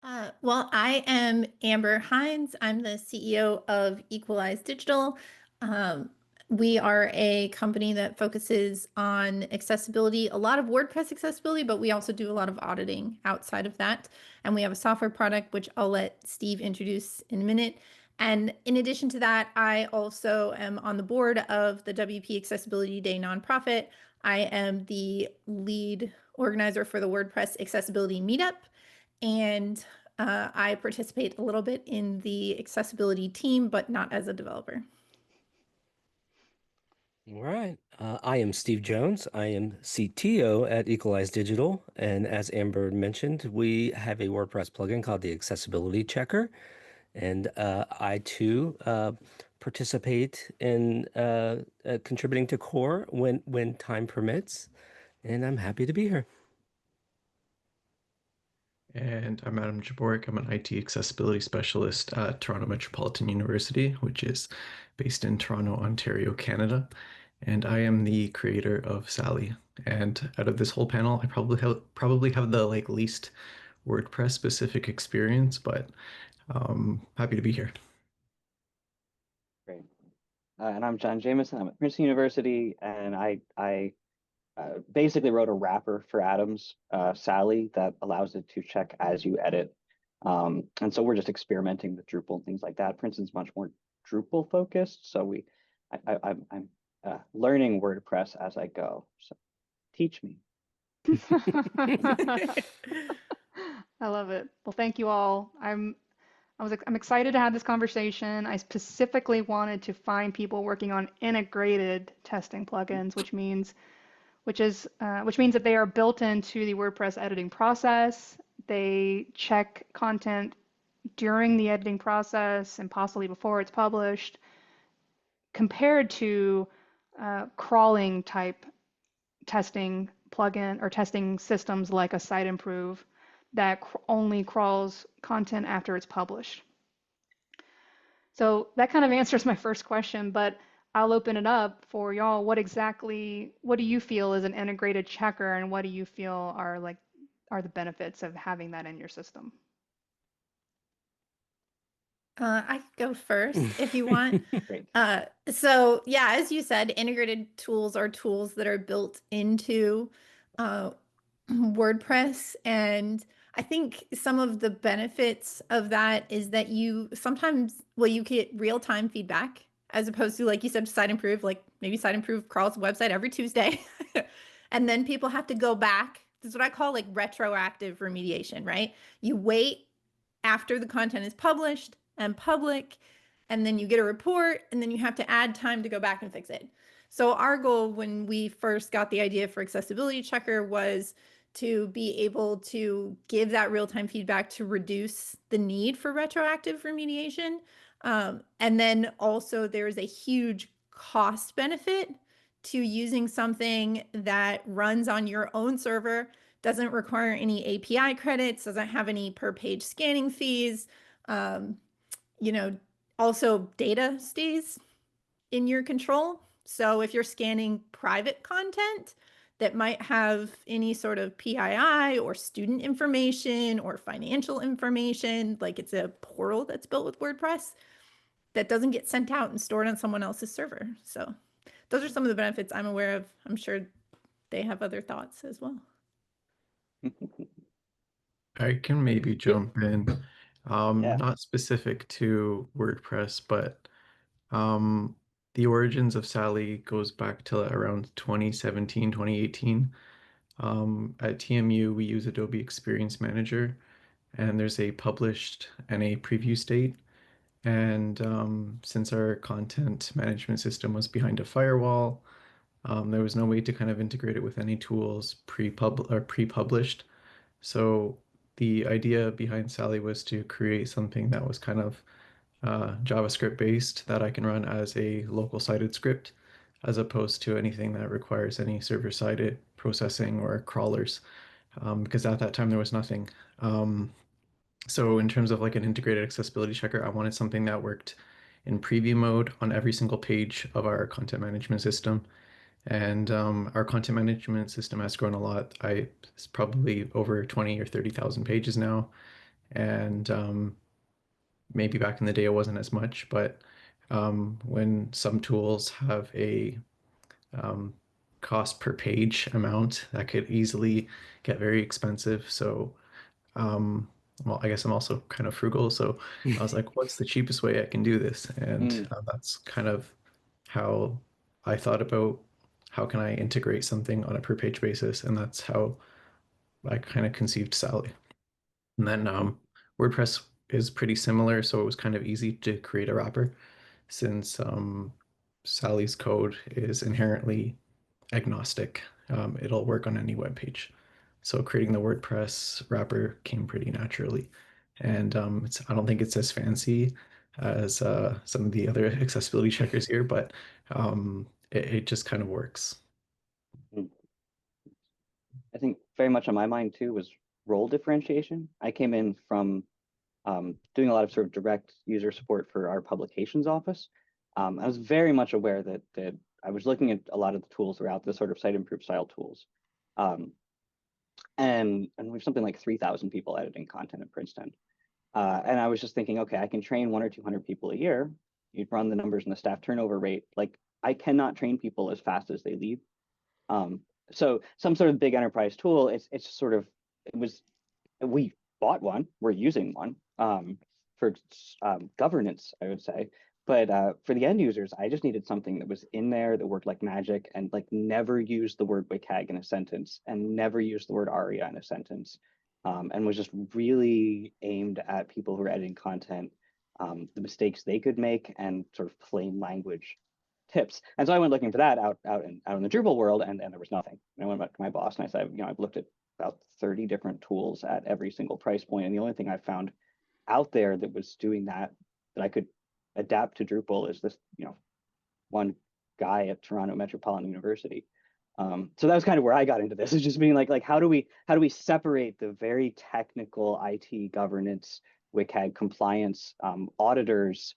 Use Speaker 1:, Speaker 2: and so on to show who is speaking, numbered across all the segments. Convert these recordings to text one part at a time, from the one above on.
Speaker 1: Well, I am Amber Hinds. I'm the CEO of Equalize Digital. Um, we are a company that focuses on accessibility, a lot of WordPress accessibility, but we also do a lot of auditing outside of that. And we have a software product, which I'll let Steve introduce in a minute. And in addition to that, I also am on the board of the WP Accessibility Day nonprofit. I am the lead organizer for the WordPress Accessibility Meetup. And I participate a little bit in the accessibility team, but not as a developer.
Speaker 2: All right. I am Steve Jones. I am CTO at Equalize Digital. And as Amber mentioned, we have a WordPress plugin called the Accessibility Checker. And I too participate in contributing to core when time permits. And I'm happy to be here.
Speaker 3: And I'm Adam Chaboryk. I'm an IT accessibility specialist at Toronto Metropolitan University, which is based in Toronto, Ontario, Canada. And I am the creator of Sally. And out of this whole panel, I probably have the least WordPress specific experience, but happy to be here.
Speaker 4: Great. And I'm John Jameson. I'm at Princeton University, and I basically wrote a wrapper for Adam's Sally that allows it to check as you edit. And so we're just experimenting with Drupal and things like that. Princeton's much more Drupal focused, so I'm learning WordPress as I go. So teach me.
Speaker 5: I love it. Well, thank you all. I'm excited to have this conversation. I specifically wanted to find people working on integrated testing plugins, which means that they are built into the WordPress editing process. They check content during the editing process and possibly before it's published, compared to crawling type testing plugin or testing systems like a Site Improve that only crawls content after it's published. So that kind of answers my first question, but I'll open it up for y'all. What do you feel is an integrated checker, and what do you feel are the benefits of having that in your system?
Speaker 1: I could go first if you want.
Speaker 4: Great.
Speaker 1: So yeah, as you said, integrated tools are tools that are built into WordPress. And I think some of the benefits of that is that you get real-time feedback as opposed to, like you said, Site Improve, like maybe Site Improve crawls the website every Tuesday. And then people have to go back. This is what I call like retroactive remediation, right? You wait after the content is published and public, and then you get a report, and then you have to add time to go back and fix it. So our goal when we first got the idea for Accessibility Checker was to be able to give that real-time feedback to reduce the need for retroactive remediation. And then also there's a huge cost benefit to using something that runs on your own server, doesn't require any API credits, doesn't have any per page scanning fees. You know, also data stays in your control. So if you're scanning private content that might have any sort of PII or student information or financial information, like it's a portal that's built with WordPress, that doesn't get sent out and stored on someone else's server. So those are some of the benefits I'm aware of. I'm sure they have other thoughts as well.
Speaker 3: I can maybe jump in.
Speaker 4: Yeah.
Speaker 3: Not specific to WordPress, but the origins of Sally goes back to around 2017, 2018. At TMU, we use Adobe Experience Manager, and there's a published and a preview state. And since our content management system was behind a firewall, there was no way to kind of integrate it with any tools pre-published. So the idea behind Sally was to create something that was kind of JavaScript based that I can run as a local sided script, as opposed to anything that requires any server sided processing or crawlers, because at that time there was nothing. So in terms of like an integrated accessibility checker, I wanted something that worked in preview mode on every single page of our content management system. And our content management system has grown a lot. It's probably over 20 or 30,000 pages now. and maybe back in the day it wasn't as much, but when some tools have a cost per page amount, that could easily get very expensive. So, well, I guess I'm also kind of frugal. So I was like, what's the cheapest way I can do this? And that's kind of how I thought about how can I integrate something on a per page basis. And that's how I kind of conceived Sally. And then WordPress is pretty similar. So it was kind of easy to create a wrapper since Sally's code is inherently agnostic. It'll work on any web page. So creating the WordPress wrapper came pretty naturally. And I don't think it's as fancy as some of the other accessibility checkers here, but it just kind of works.
Speaker 4: I think very much on my mind too was role differentiation. I came in from doing a lot of sort of direct user support for our publications office. I was very much aware that I was looking at a lot of the tools throughout the sort of site improve style tools. And we have something like 3,000 people editing content at Princeton. And I was just thinking, okay, I can train 100 or 200 people a year. You'd run the numbers and the staff turnover rate. Like I cannot train people as fast as they leave. So some sort of big enterprise tool, we bought one, we're using one for governance, I would say. But for the end users, I just needed something that was in there that worked like magic and like never used the word WCAG in a sentence and never used the word ARIA in a sentence, and was just really aimed at people who are editing content, the mistakes they could make and sort of plain language tips. And so I went looking for that out in the Drupal world, and there was nothing. And I went back to my boss and I said, I've looked at about 30 different tools at every single price point, and the only thing I found out there that was doing that I could adapt to Drupal is this, one guy at Toronto Metropolitan University. So that was kind of where I got into this. Is just being like how do we separate the very technical IT governance, WCAG compliance, auditors,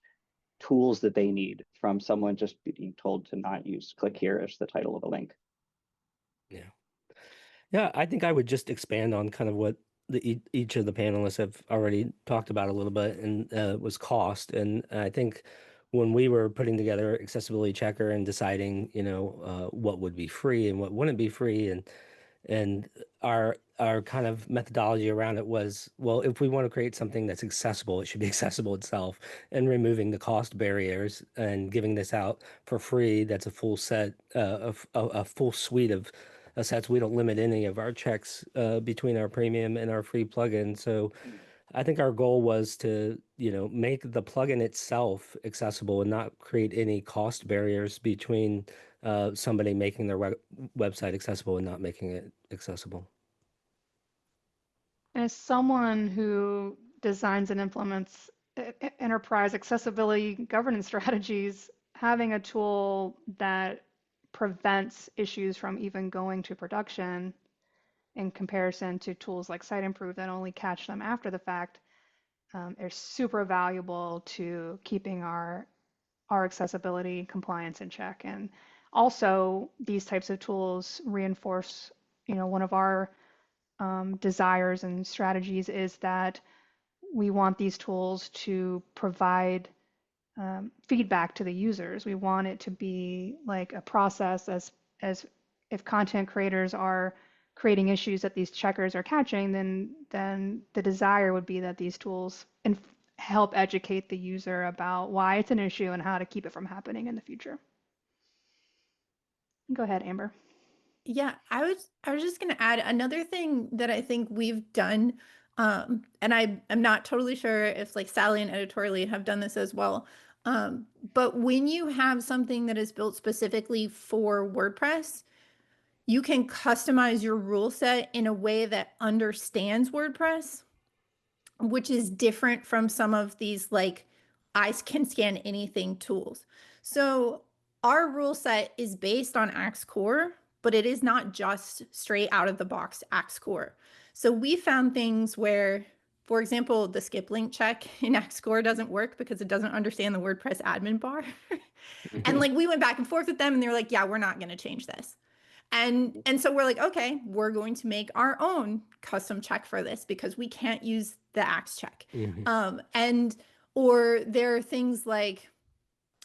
Speaker 4: tools that they need from someone just being told to not use click here as the title of a link.
Speaker 2: Yeah, I think I would just expand on kind of what each of the panelists have already talked about a little bit, and was cost. And I think when we were putting together accessibility checker and deciding, what would be free and what wouldn't be free, and our kind of methodology around it was, well, if we want to create something that's accessible, it should be accessible itself, and removing the cost barriers and giving this out for free. That's a full set, a full suite of sets. We don't limit any of our checks between our premium and our free plugin. So I think our goal was to, make the plugin itself accessible and not create any cost barriers between somebody making their website accessible and not making it accessible.
Speaker 5: As someone who designs and implements enterprise accessibility governance strategies, having a tool that prevents issues from even going to production in comparison to tools like SiteImprove that only catch them after the fact, are super valuable to keeping our accessibility compliance in check. And also, these types of tools reinforce, one of our desires and strategies is that we want these tools to provide feedback to the users. We want it to be like a process, as if content creators are creating issues that these checkers are catching, then the desire would be that these tools help educate the user about why it's an issue and how to keep it from happening in the future. Go ahead, Amber.
Speaker 1: Yeah, I was just going to add another thing that I think we've done, and I'm not totally sure if like Sally and Editorially have done this as well. But when you have something that is built specifically for WordPress, you can customize your rule set in a way that understands WordPress, which is different from some of these like I can scan anything tools. So our rule set is based on Axe Core, but it is not just straight out of the box Axe Core. So we found things where, for example, the skip link check in Axe Core doesn't work because it doesn't understand the WordPress admin bar. And like we went back and forth with them and they were like, yeah, we're not going to change this. And so we're like, okay, we're going to make our own custom check for this because we can't use the Axe check. And or there are things like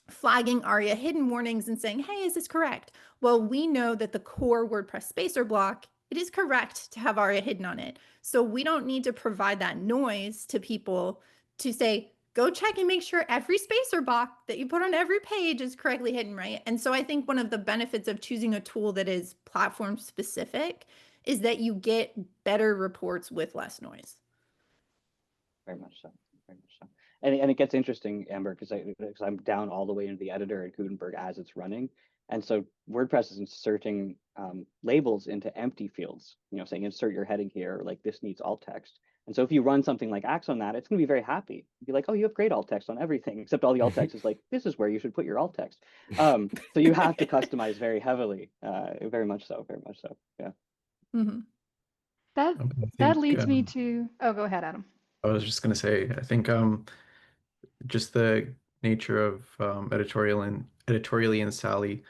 Speaker 1: flagging ARIA hidden warnings and saying, hey, is this correct? Well, we know that the core WordPress spacer block, it is correct to have ARIA hidden on it. So we don't need to provide that noise to people to say, go check and make sure every spacer block that you put on every page is correctly hidden, right? And so I think one of the benefits of choosing a tool that is platform specific is that you get better reports with less noise.
Speaker 4: Very much so. Very much so. And it gets interesting, Amber, because I'm down all the way into the editor at Gutenberg as it's running. And so WordPress is inserting labels into empty fields, saying insert your heading here, like this needs alt text. And so if you run something like Axe on that, it's going to be very happy. Be like, oh, you have great alt text on everything, except all the alt text is like, this is where you should put your alt text. So you have to customize very heavily, very much so, yeah.
Speaker 5: That leads me to, oh, go ahead, Adam.
Speaker 3: I was just going to say, I think just the nature of editorially and Sally,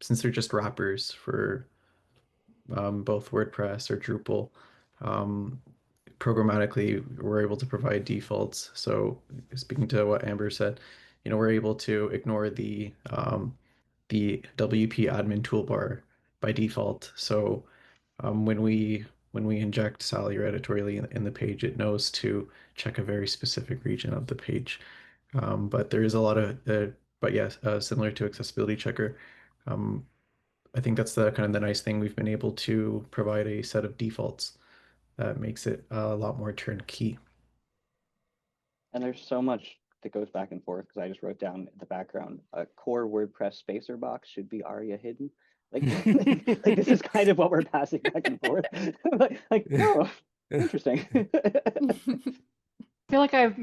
Speaker 3: since they're just wrappers for both WordPress or Drupal, programmatically we're able to provide defaults. So speaking to what Amber said, we're able to ignore the WP admin toolbar by default. So when we inject Sally or editorially in the page, it knows to check a very specific region of the page. But there is a lot of but yes, similar to accessibility checker. I think that's the kind of the nice thing. We've been able to provide a set of defaults that makes it a lot more turnkey.
Speaker 4: And there's so much that goes back and forth because I just wrote down in the background, a core WordPress spacer box should be ARIA hidden. Like, like this is kind of what we're passing back and forth. like, oh, interesting.
Speaker 5: I feel like I've,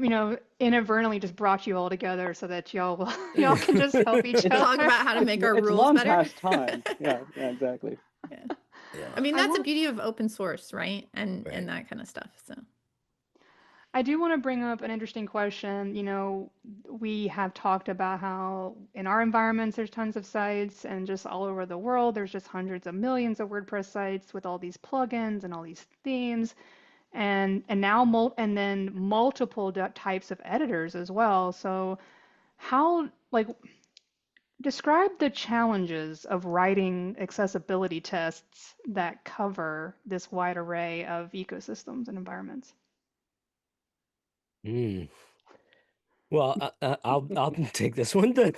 Speaker 5: inadvertently just brought you all together so that y'all can just help each other.
Speaker 1: Talk about how to make our rules
Speaker 4: long
Speaker 1: better.
Speaker 4: Past time. Yeah, exactly.
Speaker 1: Yeah. I mean, that's the beauty of open source, right? And that kind of stuff. So
Speaker 5: I do want to bring up an interesting question. We have talked about how in our environments there's tons of sites, and just all over the world there's just hundreds of millions of WordPress sites with all these plugins and all these themes. And now then multiple types of editors as well. So how, describe the challenges of writing accessibility tests that cover this wide array of ecosystems and environments.
Speaker 2: Well, I'll take this one. I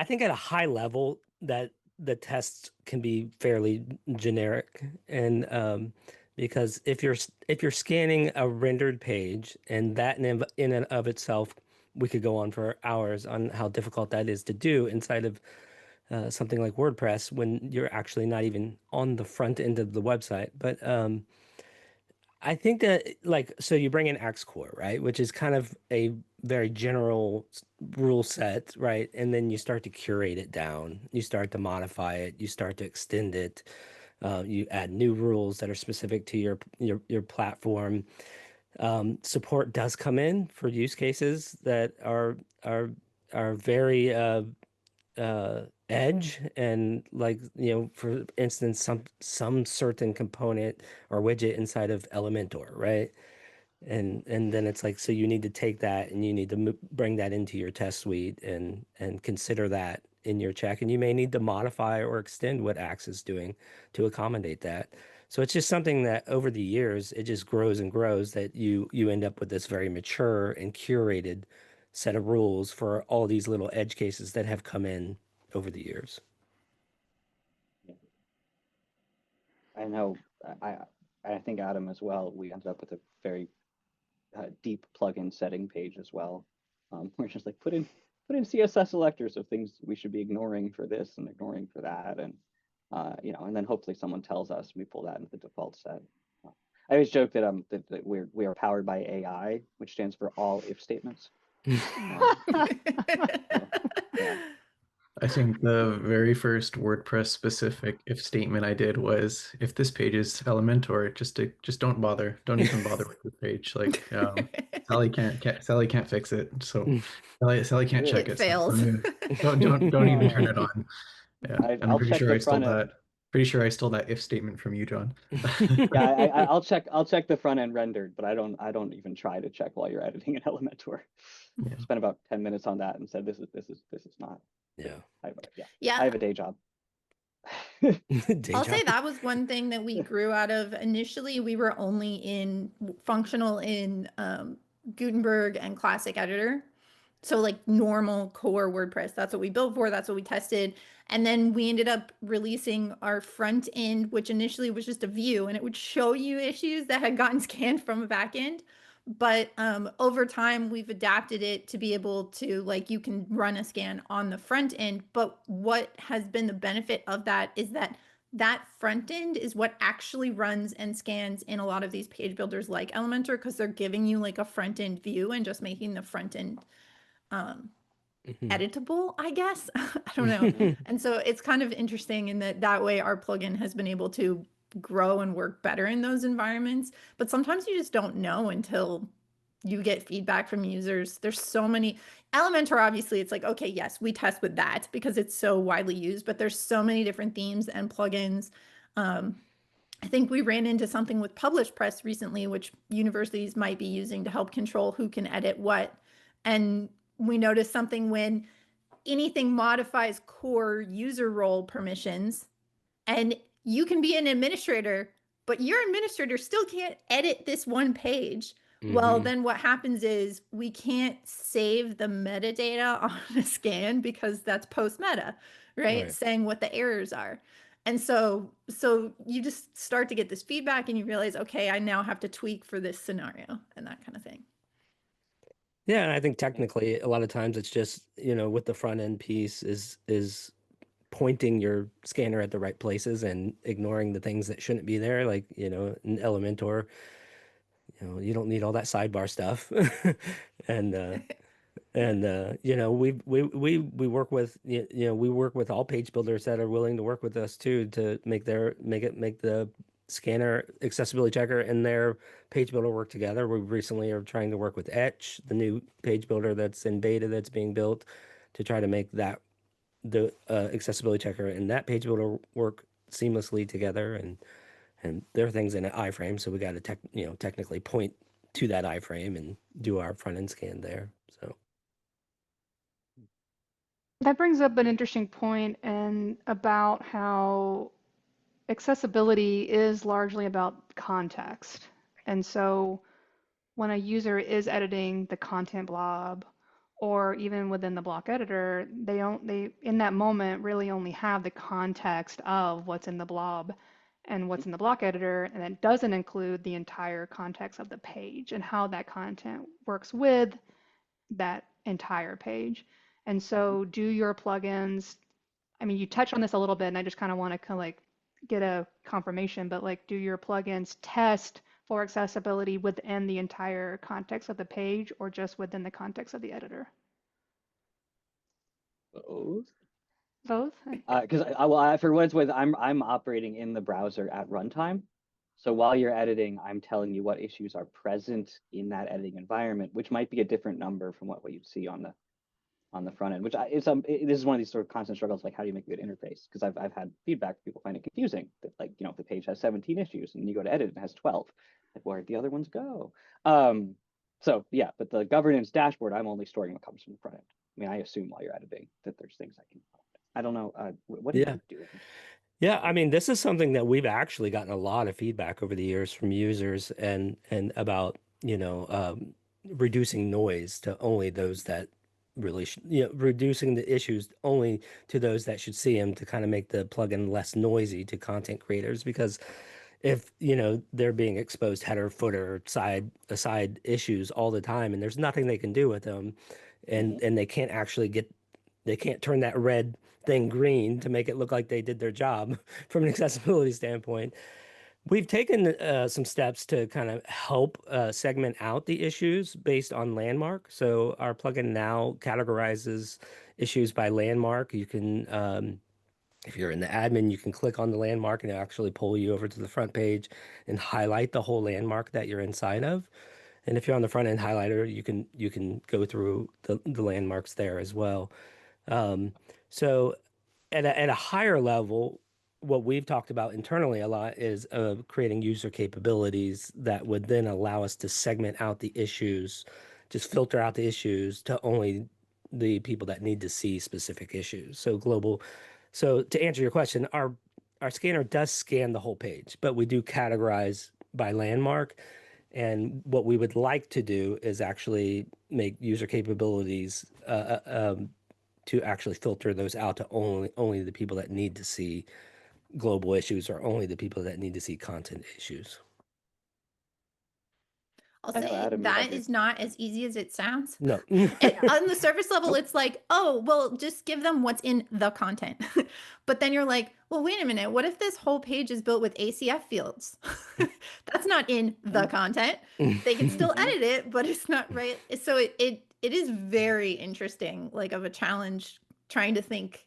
Speaker 2: think at a high level that the tests can be fairly generic, and because if you're scanning a rendered page, and that in and of itself, we could go on for hours on how difficult that is to do inside of something like WordPress when you're actually not even on the front end of the website. But I think that so you bring in Axe Core, right? Which is kind of a very general rule set, right? And then you start to curate it down. You start to modify it. You start to extend it. You add new rules that are specific to your platform. Support does come in for use cases that are very edge, and for instance, some certain component or widget inside of Elementor, right? And then it's so you need to take that and you need to bring that into your test suite and consider that in your check, and you may need to modify or extend what Axe is doing to accommodate that. So it's just something that over the years it just grows and grows, that you end up with this very mature and curated set of rules for all these little edge cases that have come in over the years.
Speaker 4: I know. I think Adam as well. We ended up with a very deep plugin setting page as well. We're just like put in CSS selectors of things we should be ignoring for this and ignoring for that, and and then hopefully someone tells us, and we pull that into the default set. I always joke that that we are powered by AI, which stands for all if statements.
Speaker 3: I think the very first WordPress specific if statement I did was if this page is Elementor, just don't bother. Don't even bother with this page. Like Sally can't fix it. So Sally can't check
Speaker 1: It
Speaker 3: it. So
Speaker 1: fails.
Speaker 3: don't even turn it on. Yeah. And I'm
Speaker 4: I'll
Speaker 3: pretty
Speaker 4: check
Speaker 3: sure
Speaker 4: the
Speaker 3: I stole
Speaker 4: front end.
Speaker 3: that. Pretty sure I stole that if statement from you, John.
Speaker 4: Yeah, I'll check the front end rendered, but I don't even try to check while you're editing in Elementor.
Speaker 3: Yeah.
Speaker 4: Spent about 10 minutes on that and said this is not.
Speaker 2: Yeah.
Speaker 4: I
Speaker 1: Yeah,
Speaker 4: have a day job.
Speaker 2: Day
Speaker 1: I'll
Speaker 2: job.
Speaker 1: say that was one thing that we grew out of. Initially, we were only in functional in Gutenberg and Classic Editor. So like normal core WordPress. That's what we built for. That's what we tested. And then we ended up releasing our front end, which initially was just a view, and it would show you issues that had gotten scanned from a back end. But over time, we've adapted it to be able to, like, you can run a scan on the front end. But what has been the benefit of that is that that front end is what actually runs and scans in a lot of these page builders like Elementor, because they're giving you like a front end view and just making the front end editable, I guess. I don't know. And so it's kind of interesting in that way our plugin has been able to grow and work better in those environments. But sometimes you just don't know until you get feedback from users. There's so many. Elementor, obviously, it's like, okay, yes, we test with that because it's so widely used, but there's so many different themes and plugins. I think we ran into something with Publish Press recently, which universities might be using to help control who can edit what. And we noticed something when anything modifies core user role permissions, and you can be an administrator, but your administrator still can't edit this one page. Well, then what happens is we can't save the metadata on a scan because that's post meta, right? Saying what the errors are. And so you just start to get this feedback and you realize, okay, I now have to tweak for this scenario and that kind of thing.
Speaker 2: Yeah, and I think technically a lot of times it's just, with the front end piece is pointing your scanner at the right places and ignoring the things that shouldn't be there. Like, in Elementor, you don't need all that sidebar stuff. And we work with we work with all page builders that are willing to work with us too to make the scanner accessibility checker and their page builder work together. We recently are trying to work with Etch, the new page builder that's in beta that's being built, to try to make the accessibility checker and that page builder work seamlessly together. And there are things in an iframe, so we got to technically point to that iframe and do our front end scan there. So.
Speaker 5: That brings up an interesting point and about how accessibility is largely about context. And so when a user is editing the content blob or even within the block editor, they in that moment really only have the context of what's in the blob and what's in the block editor, and that doesn't include the entire context of the page and how that content works with that entire page. And so do your plugins, I mean, you touched on this a little bit and I just kind of want to kind of like get a confirmation, but like, do your plugins test for accessibility within the entire context of the page or just within the context of the editor?
Speaker 4: Both.
Speaker 5: Both?
Speaker 4: Because for what it's worth, I'm operating in the browser at runtime. So while you're editing, I'm telling you what issues are present in that editing environment, which might be a different number from what you'd see on the front end. Which this is one of these sort of constant struggles, like how do you make a good interface? Because I've had feedback, people find it confusing. That, like, if the page has 17 issues and you go to edit and it has 12, like, where'd the other ones go? So yeah, but the governance dashboard, I'm only storing what comes from the front end. I mean, I assume while you're editing that there's things I don't know. What are you doing?
Speaker 2: Yeah, I mean, this is something that we've actually gotten a lot of feedback over the years from users and about, reducing noise to only those that really reducing the issues only to those that should see them, to kind of make the plugin less noisy to content creators. Because if, they're being exposed header, footer, aside issues all the time, and there's nothing they can do with them, and they can't actually they can't turn that red thing green to make it look like they did their job from an accessibility standpoint, We've taken some steps to kind of help segment out the issues based on landmark. So our plugin now categorizes issues by landmark. You can, if you're in the admin, you can click on the landmark and it'll actually pull you over to the front page and highlight the whole landmark that you're inside of. And if you're on the front end highlighter, you can go through the landmarks there as well. So at a higher level, what we've talked about internally a lot is creating user capabilities that would then allow us to segment out the issues, just filter out the issues to only the people that need to see specific issues. So global. So to answer your question, our scanner does scan the whole page, but we do categorize by landmark. And what we would like to do is actually make user capabilities to actually filter those out to only the people that need to see global issues or only the people that need to see content issues.
Speaker 1: I'll
Speaker 4: I know,
Speaker 1: say
Speaker 4: Adam, you
Speaker 1: that
Speaker 4: had your-
Speaker 1: is not as easy as it sounds.
Speaker 2: No.
Speaker 1: On the surface level, it's like, oh, well, just give them what's in the content. But then you're like, well, wait a minute. What if this whole page is built with ACF fields? That's not in the content. They can still edit it, but it's not right. So it is very interesting, like of a challenge trying to think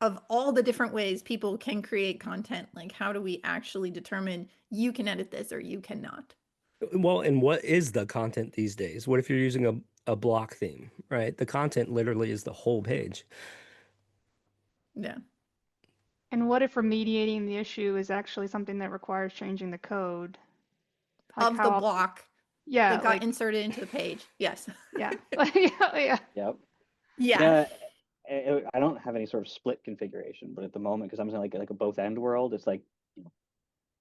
Speaker 1: of all the different ways people can create content. Like, how do we actually determine you can edit this or you cannot?
Speaker 2: Well, and what is the content these days? What if you're using a block theme, right? The content literally is the whole page.
Speaker 1: Yeah.
Speaker 5: And what if remediating the issue is actually something that requires changing the code? Like
Speaker 1: Of
Speaker 5: how
Speaker 1: the
Speaker 5: often-
Speaker 1: block
Speaker 5: Yeah,
Speaker 1: that got
Speaker 5: like
Speaker 1: inserted into the page. Yes.
Speaker 5: yeah, yeah.
Speaker 4: Yep.
Speaker 1: Yeah.
Speaker 4: I don't have any sort of split configuration, but at the moment, because I'm in like a both end world, it's like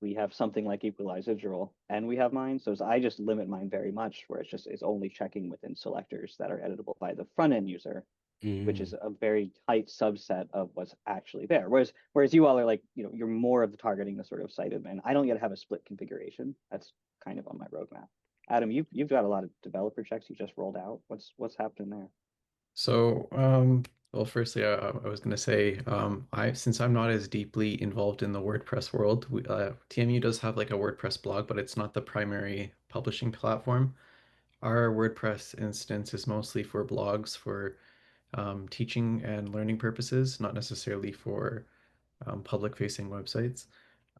Speaker 4: we have something like Equalize Digital and we have mine. So I just limit mine very much, where it's only checking within selectors that are editable by the front end user, which is a very tight subset of what's actually there. Whereas you all are like, you're more of the targeting the sort of site admin. I don't yet have a split configuration. That's kind of on my roadmap. Adam, you've got a lot of developer checks you just rolled out. What's happening there?
Speaker 3: So, well, firstly, I was going to say, since I'm not as deeply involved in the WordPress world, TMU does have like a WordPress blog, but it's not the primary publishing platform. Our WordPress instance is mostly for blogs for teaching and learning purposes, not necessarily for public-facing websites.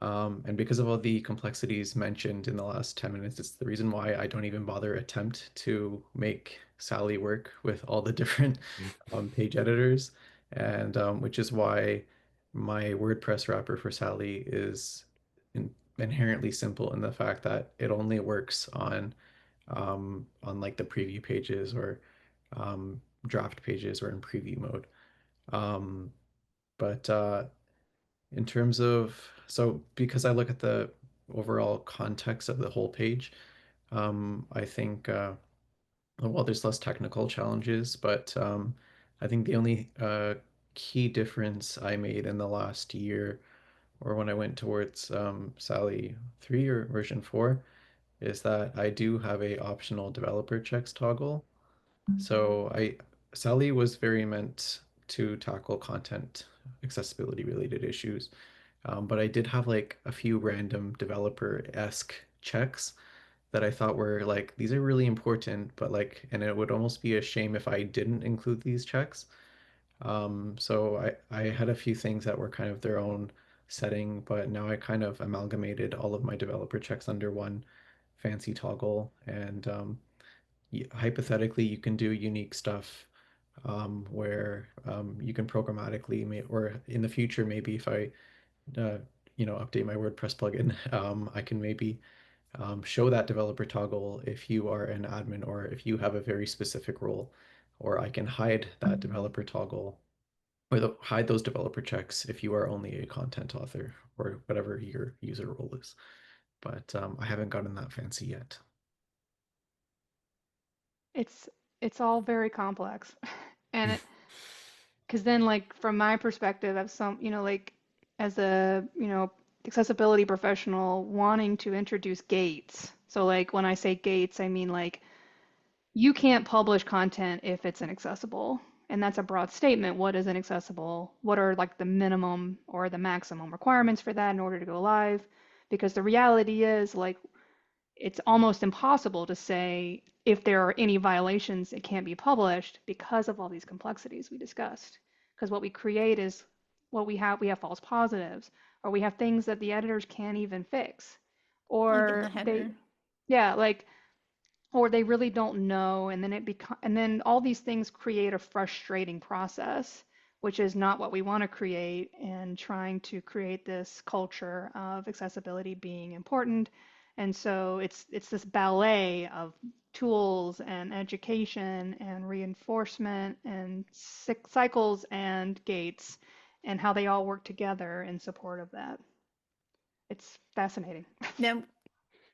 Speaker 3: And because of all the complexities mentioned in the last 10 minutes, it's the reason why I don't even bother attempt to make Sally work with all the different page editors, and which is why my WordPress wrapper for Sally is inherently simple in the fact that it only works on like the preview pages or draft pages or in preview mode. But in terms of, so because I look at the overall context of the whole page, I think, well, there's less technical challenges, but I think the only key difference I made in the last year, or when I went towards Sally 3 or version 4, is that I do have a optional developer checks toggle. So Sally was very meant to tackle content accessibility related issues. But I did have like a few random developer-esque checks that I thought were like, these are really important, but like, and it would almost be a shame if I didn't include these checks. So I had a few things that were kind of their own setting, but now I kind of amalgamated all of my developer checks under one fancy toggle. And hypothetically, you can do unique stuff where you can programmatically, or in the future, maybe if I uh, update my WordPress plugin, I can maybe show that developer toggle if you are an admin or if you have a very specific role, or I can hide that developer toggle or hide those developer checks if you are only a content author or whatever your user role is. But I haven't gotten that fancy yet.
Speaker 5: It's all very complex. And because then like from my perspective as some, like as a, accessibility professional wanting to introduce gates. So like when I say gates, I mean like you can't publish content if it's inaccessible. And that's a broad statement. What is inaccessible? What are like the minimum or the maximum requirements for that in order to go live? because the reality is, like, it's almost impossible to say if there are any violations, it can't be published because of all these complexities we discussed. Because what we create is what we have false positives, or we have things that the editors can't even fix,
Speaker 1: Like in
Speaker 5: or
Speaker 1: the header.
Speaker 5: or they really don't know, and then all these things create a frustrating process, which is not what we want to create, and trying to create this culture of accessibility being important. And so it's this ballet of tools and education and reinforcement and cycles and gates, and how they all work together in support of that. It's fascinating.
Speaker 1: Now,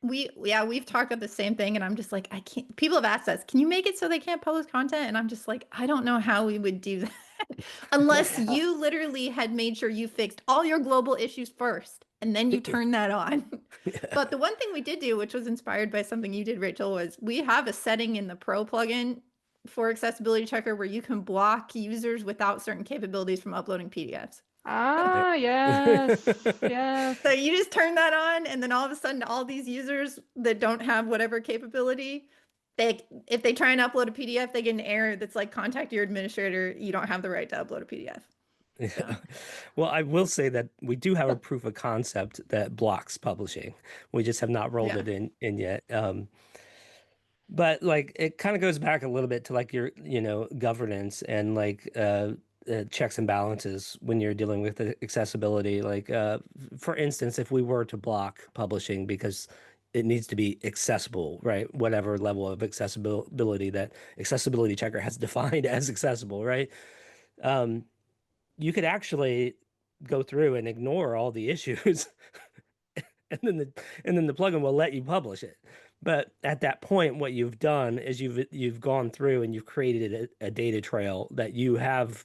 Speaker 1: we've talked about the same thing, and I'm just like, I can't. People have asked us, can you make it so they can't publish content? And I'm just like, I don't know how we would do that unless you literally had made sure you fixed all your global issues first, and then you turn that on. But the one thing we did do, which was inspired by something you did, Rachel, was we have a setting in the Pro plugin for Accessibility Checker where you can block users without certain capabilities from uploading PDFs.
Speaker 5: Ah, yes, yes.
Speaker 1: So you just turn that on, and then all of a sudden, all these users that don't have whatever capability, if they try and upload a PDF, they get an error that's like, contact your administrator. You don't have the right to upload a PDF.
Speaker 2: Yeah. Well, I will say that we do have a proof of concept that blocks publishing. We just have not rolled it in yet. But like it kind of goes back a little bit to like your, governance and like checks and balances when you're dealing with accessibility. Like, for instance, if we were to block publishing because it needs to be accessible, right? Whatever level of accessibility that Accessibility Checker has defined as accessible, right? You could actually go through and ignore all the issues and then the plugin will let you publish it. But at that point, what you've done is you've gone through and you've created a data trail that you have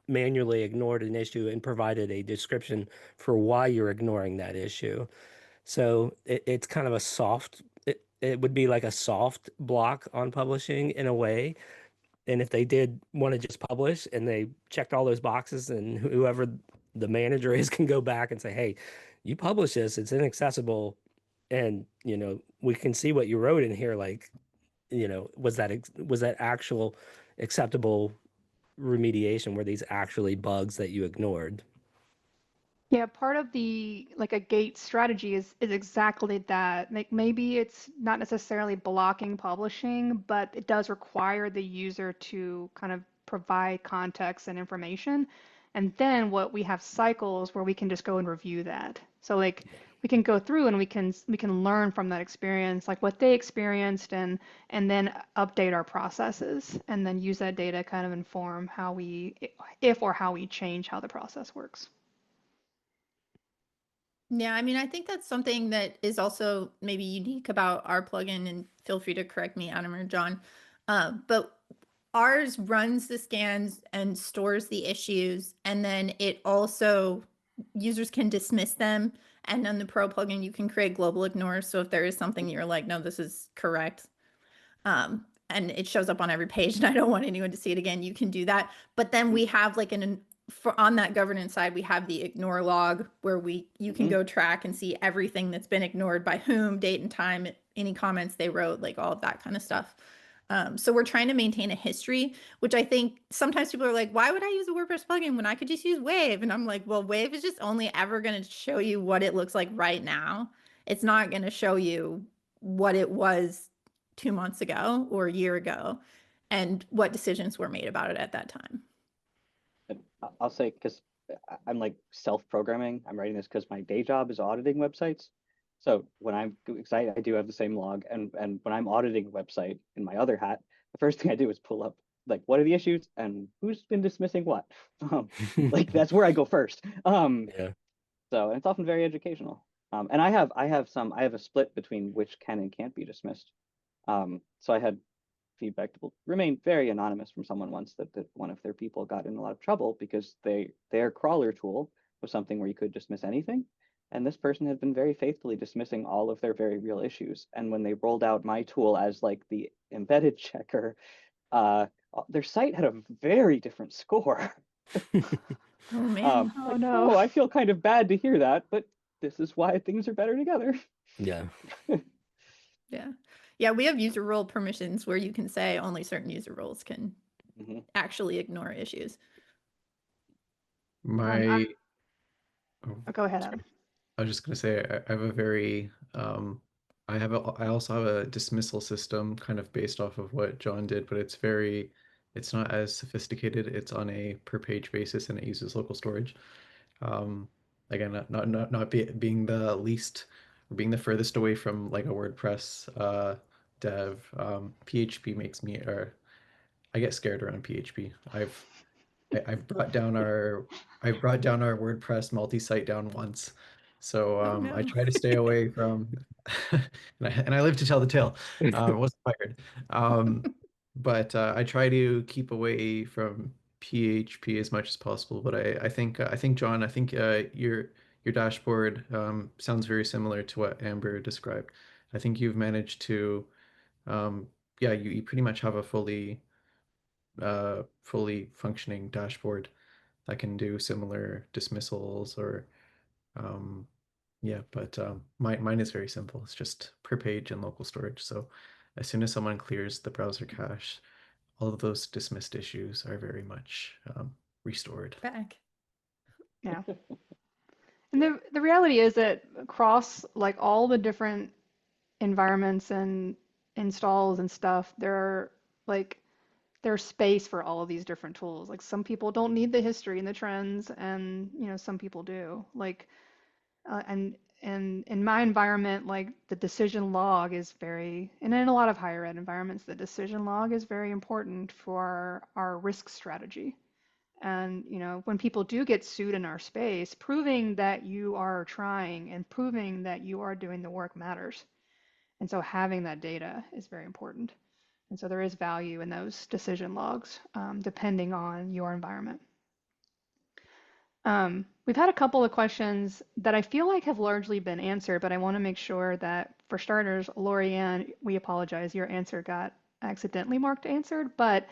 Speaker 2: manually ignored an issue and provided a description for why you're ignoring that issue. So it's kind of a soft, it would be like a soft block on publishing in a way. And if they did want to just publish and they checked all those boxes, and whoever the manager is can go back and say, hey, you publish this, it's inaccessible. And, we can see what you wrote in here. Like, was that actual acceptable remediation? Were these actually bugs that you ignored?
Speaker 5: Yeah, part of the like a gate strategy is exactly that. Like maybe it's not necessarily blocking publishing, but it does require the user to kind of provide context and information. And then what we have cycles where we can just go and review that. So like we can go through and we can learn from that experience, like what they experienced, and then update our processes, and then use that data kind of inform how we, if or how we change how the process works.
Speaker 1: Yeah, I mean, I think that's something that is also maybe unique about our plugin, and feel free to correct me, Adam or John. But ours runs the scans and stores the issues, and then it also, users can dismiss them. And on the Pro plugin, you can create global ignores. So if there is something you're like, no, this is correct, and it shows up on every page, and I don't want anyone to see it again, you can do that. But then we have like on that governance side, we have the ignore log where you can go track and see everything that's been ignored, by whom, date and time, any comments they wrote, like all of that kind of stuff. So we're trying to maintain a history, which I think sometimes people are like, why would I use a WordPress plugin when I could just use Wave? And I'm like, well, Wave is just only ever going to show you what it looks like right now. It's not going to show you what it was 2 months ago or a year ago and what decisions were made about it at that time.
Speaker 4: I'll say, because I'm like self-programming, I'm writing this because my day job is auditing websites. So when I'm excited, I do have the same log. And when I'm auditing a website in my other hat, the first thing I do is pull up, like, what are the issues and who's been dismissing what? Like, that's where I go first.
Speaker 2: Yeah.
Speaker 4: So, and it's often very educational. And I have a split between which can and can't be dismissed. So I had feedback that will remain very anonymous from someone once, that one of their people got in a lot of trouble because their crawler tool was something where you could dismiss anything. And this person had been very faithfully dismissing all of their very real issues. And when they rolled out my tool as like the embedded checker, their site had a very different score.
Speaker 1: Oh man.
Speaker 5: Oh no.
Speaker 4: I feel kind of bad to hear that, but this is why things are better together.
Speaker 2: Yeah.
Speaker 1: Yeah. Yeah, we have user role permissions where you can say only certain user roles can actually ignore issues.
Speaker 3: My oh,
Speaker 5: Go ahead,
Speaker 3: sorry.
Speaker 5: Adam.
Speaker 3: I was just gonna say I have a very I also have a dismissal system kind of based off of what John did, but it's not as sophisticated. It's on a per page basis and it uses local storage. Um, Again, being the least or being the furthest away from like a WordPress dev. PHP makes me or I get scared around PHP. I've brought down our WordPress multi-site down once. So
Speaker 1: Oh
Speaker 3: I
Speaker 1: no.
Speaker 3: try to stay away from and I live to tell the tale. It wasn't fired. But I try to keep away from PHP as much as possible. But I think John, I think your dashboard sounds very similar to what Amber described. I think you've managed to um, yeah, you pretty much have a fully functioning dashboard that can do similar dismissals or um, yeah, but mine is very simple. It's just per page and local storage. So as soon as someone clears the browser cache, all of those dismissed issues are very much restored.
Speaker 1: Back.
Speaker 5: Yeah. And the reality is that across like all the different environments and installs and stuff, like there's space for all of these different tools. Like some people don't need the history and the trends, and some people do. Like and in my environment, like the decision log is and in a lot of higher ed environments, the decision log is very important for our risk strategy. And when people do get sued in our space, proving that you are trying and proving that you are doing the work matters. And so having that data is very important. And so there is value in those decision logs, depending on your environment. We've had a couple of questions that I feel like have largely been answered, but I want to make sure that, for starters, Lori Ann, we apologize, your answer got accidentally marked answered, but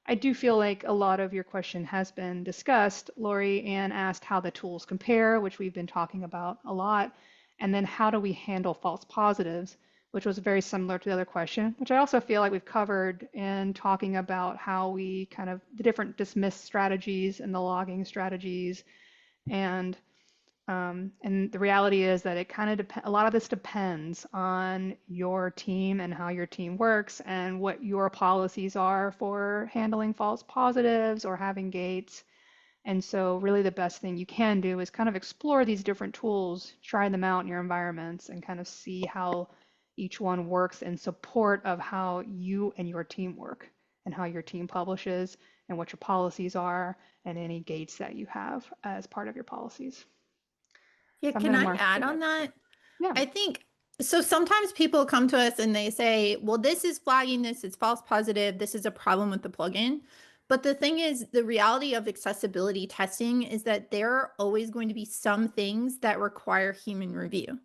Speaker 5: I do feel like a lot of your question has been discussed. Lori Ann asked how the tools compare, which we've been talking about a lot, and then how do we handle false positives, which was very similar to the other question, which I also feel like we've covered in talking about how we kind of the different dismiss strategies and the logging strategies. And the reality is that it kind of a lot of this depends on your team and how your team works and what your policies are for handling false positives or having gates. And so really the best thing you can do is kind of explore these different tools, try them out in your environments and kind of see how each one works in support of how you and your team work and how your team publishes and what your policies are and any gates that you have as part of your policies.
Speaker 1: Yeah,
Speaker 5: So
Speaker 1: can I add on that?
Speaker 5: Yeah.
Speaker 1: I think so. Sometimes people come to us and they say, well, this is flagging this, it's false positive, this is a problem with the plugin. But the thing is, the reality of accessibility testing is that there are always going to be some things that require human review.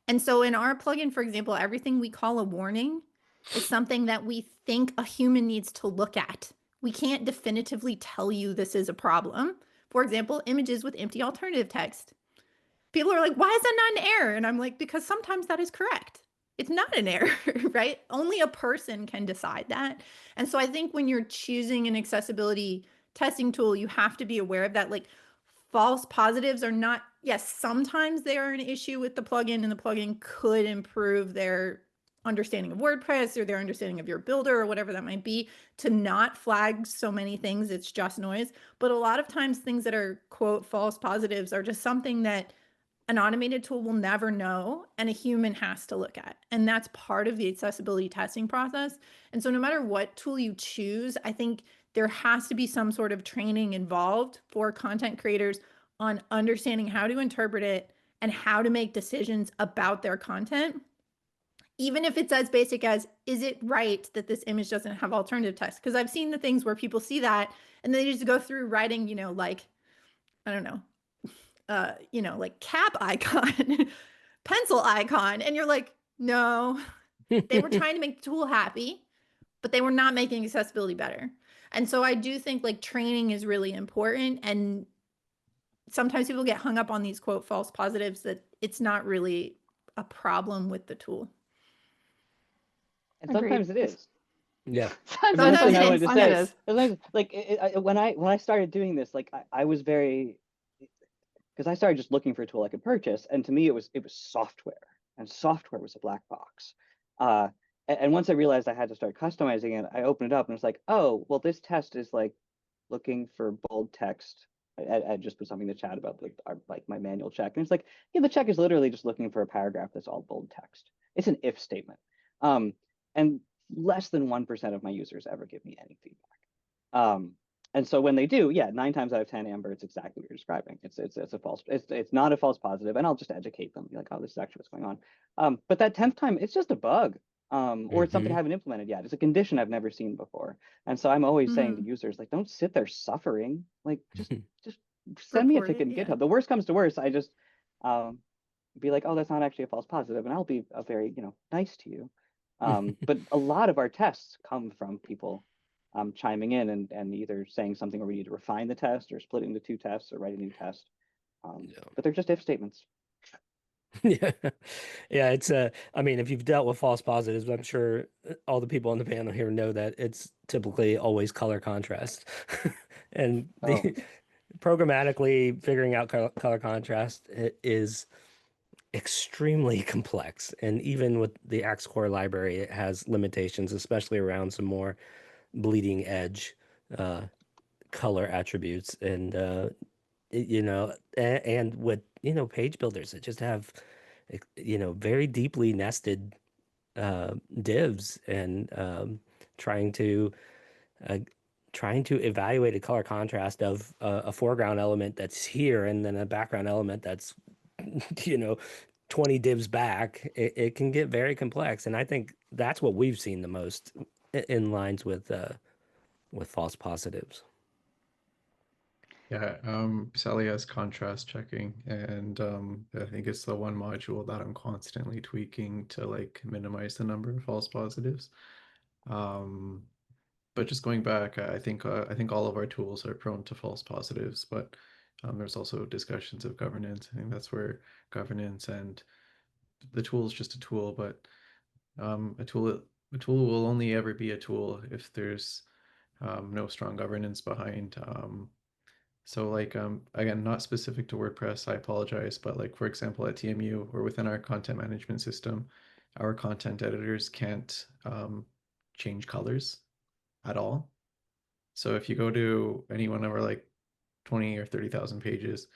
Speaker 1: And so in our plugin, for example, everything we call a warning is something that we think a human needs to look at. We can't definitively tell you this is a problem. For example, images with empty alternative text. People are like, why is that not an error? And I'm like, because sometimes that is correct. It's not an error, right? Only a person can decide that. And so I think when you're choosing an accessibility testing tool, you have to be aware of that. Like false positives are not, yes, sometimes they are an issue with the plugin and the plugin could improve their understanding of WordPress or their understanding of your builder or whatever that might be to not flag so many things. It's just noise. But a lot of times things that are quote false positives are just something that an automated tool will never know and a human has to look at. And that's part of the accessibility testing process. And so no matter what tool you choose, I think there has to be some sort of training involved for content creators on understanding how to interpret it and how to make decisions about their content. Even if it's as basic as, is it right that this image doesn't have alternative text? Because I've seen the things where people see that and they just go through writing, like, I don't know, like cap icon, pencil icon. And you're like, no, they were trying to make the tool happy, but they were not making accessibility better. And so I do think like training is really important. And sometimes people get hung up on these quote false positives that it's not really a problem with the tool.
Speaker 4: And
Speaker 5: Agreed.
Speaker 4: sometimes it is.
Speaker 2: Yeah.
Speaker 4: I mean,
Speaker 1: Sometimes
Speaker 4: that's what I
Speaker 1: it
Speaker 4: wanted
Speaker 1: is,
Speaker 4: to
Speaker 5: Sometimes
Speaker 4: say.
Speaker 5: it is.
Speaker 4: Sometimes, like when I started doing this, like I was very, because I started just looking for a tool I could purchase, and to me it was software, and software was a black box. And once I realized I had to start customizing it, I opened it up and it's like, oh, well, this test is like looking for bold text. I just put something in the chat about like my manual check, and it's like, yeah, the check is literally just looking for a paragraph that's all bold text. It's an if statement, and less than 1% of my users ever give me any feedback. And so when they do, yeah, 9 times out of 10, Amber, it's exactly what you're describing. It's a false, it's not a false positive, and I'll just educate them. Be like, oh, this is actually what's going on. But that 10th time, it's just a bug, or it's something I haven't implemented yet. It's a condition I've never seen before. And so I'm always saying to users, like, don't sit there suffering. Like, just send me a
Speaker 1: Report it,
Speaker 4: ticket in
Speaker 1: yeah.
Speaker 4: GitHub. The worst comes to worst, I just be like, oh, that's not actually a false positive, and I'll be very, nice to you. But a lot of our tests come from people chiming in and either saying something where we need to refine the test or split it into 2 tests or write a new test. But they're just if statements.
Speaker 2: Yeah. Yeah, it's I mean, if you've dealt with false positives, I'm sure all the people on the panel here know that it's typically always color contrast. And the programmatically figuring out color contrast is extremely complex. And even with the Axe Core library, it has limitations, especially around some more bleeding edge color attributes. And and with page builders that just have very deeply nested divs, and trying to uh, evaluate a color contrast of a foreground element that's here and then a background element that's 20 divs back. It can get very complex, and I think that's what we've seen the most in lines with false positives.
Speaker 3: Yeah, Sally has contrast checking, and I think it's the one module that I'm constantly tweaking to like minimize the number of false positives. But just going back, I think all of our tools are prone to false positives, but there's also discussions of governance. I think that's where governance and the tool is just a tool, but a tool will only ever be a tool if there's no strong governance behind. So like again, not specific to WordPress, I apologize, but like for example at TMU or within our content management system, our content editors can't change colors at all. So if you go to any one of our like 20 or 30,000 pages,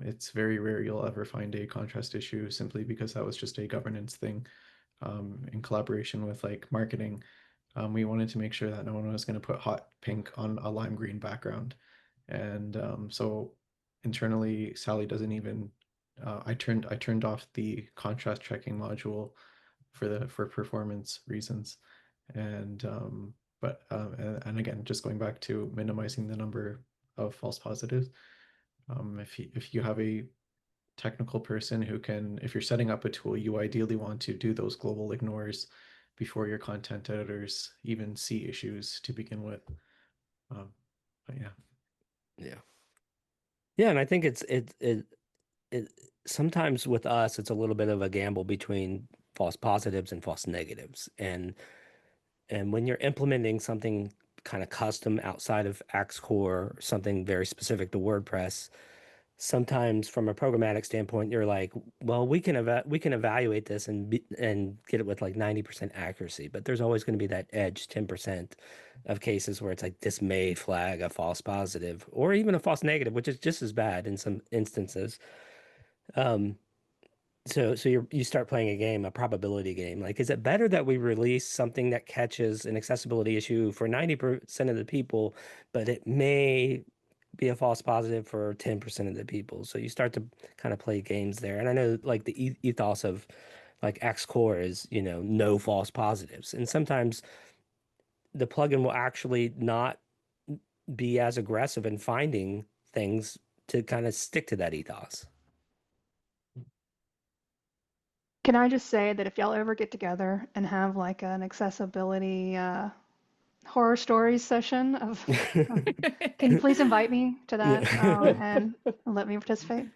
Speaker 3: it's very rare you'll ever find a contrast issue, simply because that was just a governance thing. In collaboration with like marketing, we wanted to make sure that no one was going to put hot pink on a lime green background. And so internally, Sally doesn't even. I turned off the contrast checking module for performance reasons, and and again, just going back to minimizing the number of false positives. If you have a technical person who can, if you're setting up a tool, you ideally want to do those global ignores before your content editors even see issues to begin with. But yeah.
Speaker 2: Yeah, and I think it sometimes with us it's a little bit of a gamble between false positives and false negatives, and when you're implementing something kind of custom outside of Axe Core, something very specific to WordPress, sometimes from a programmatic standpoint, you're like, well, we can evaluate this and get it with like 90% accuracy, but there's always going to be that edge 10% of cases where it's like this may flag a false positive or even a false negative, which is just as bad in some instances. So you start playing a game, a probability game. Like, is it better that we release something that catches an accessibility issue for 90% of the people, but it may be a false positive for 10% of the people? So you start to kind of play games there. And I know like the ethos of like Axe Core is, no false positives. And sometimes the plugin will actually not be as aggressive in finding things to kind of stick to that ethos.
Speaker 5: Can I just say that if y'all ever get together and have like an accessibility horror stories session of can you please invite me to that
Speaker 2: Yeah.
Speaker 5: and let me participate?